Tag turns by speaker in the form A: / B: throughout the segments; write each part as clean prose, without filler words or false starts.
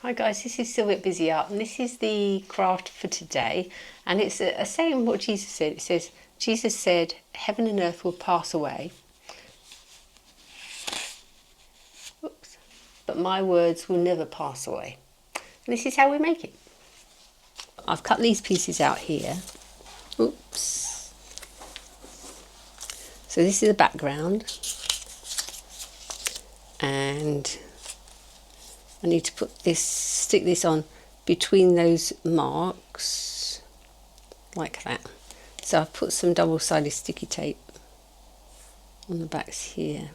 A: Hi guys, this is Sylvia Busy Art, and this is the craft for today, and it's a saying what Jesus said. It says, Jesus said, heaven and earth will pass away, oops, but my words will never pass away. And this is how we make it. I've cut these pieces out here. Oops. So this is the background, and I need to put this, stick this on between those marks, like that. So I've put some double-sided sticky tape on the backs here.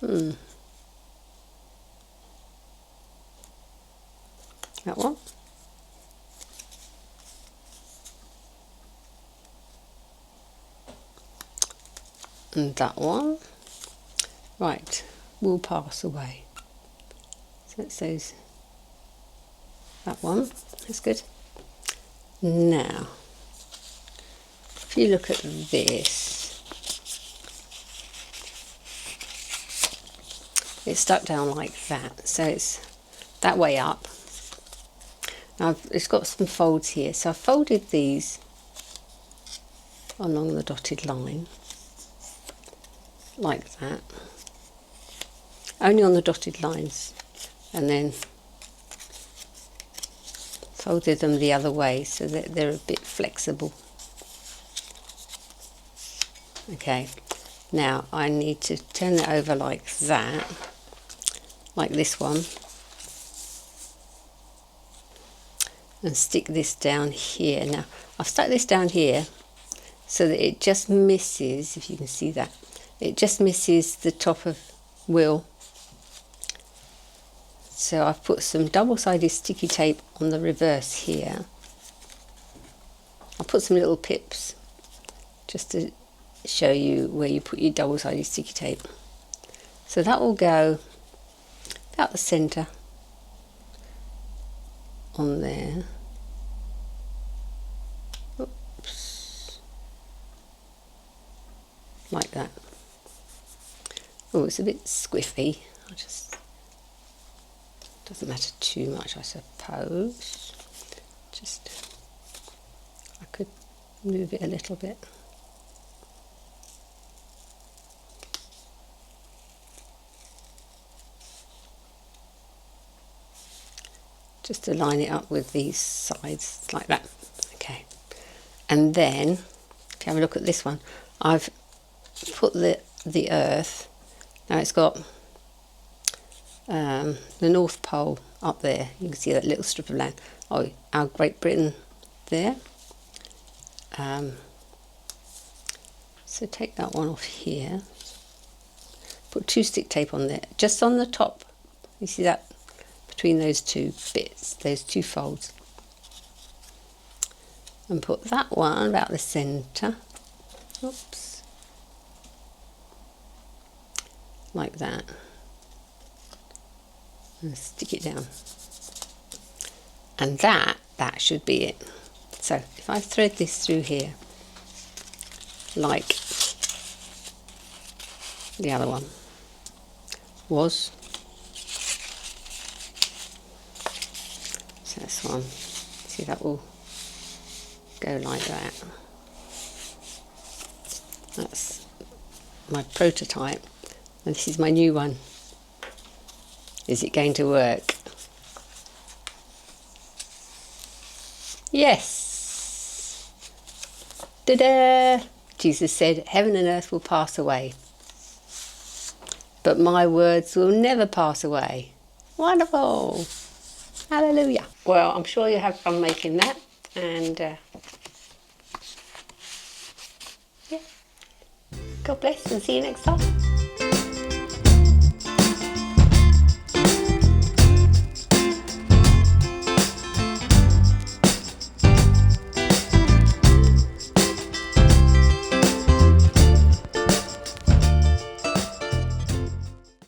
A: That one. And that one. Right, will pass away. So it says that one, that's good. Now, if you look at this, it's stuck down like that, so it's that way up. Now it's got some folds here, so I've folded these along the dotted line, like that. Only on the dotted lines, and then folded them the other way so that they're a bit flexible. Okay, now I need to turn it over like that, like this one, and stick this down here. Now I've stuck this down here so that it just misses, if you can see that, it just misses the top of Will. So I've put some double-sided sticky tape on the reverse here. I'll put some little pips just to show you where you put your double-sided sticky tape. So that will go about the centre on there. Oops. Like that. Oh, it's a bit squiffy. I'll just, doesn't matter too much, I suppose. Just, I could move it a little bit. Just to line it up with these sides, like that. Okay. And then, if you have a look at this one, I've put the earth. Now it's got the North Pole up there. You can see that little strip of land. Oh, our Great Britain there. So take that one off here. Put 2 stick tape on there, just on the top. You see that? Between those 2 bits, those 2 folds. And put that one about the centre. Oops. Like that. And stick it down. And that should be it. So if I thread this through here, like the other one was, so this one, see, that will go like that. That's my prototype, and this is my new one. Is it going to work? Yes! Ta-da! Jesus said, heaven and earth will pass away, but my words will never pass away. Wonderful! Hallelujah! Well, I'm sure you have fun making that, and yeah. God bless, and see you next time.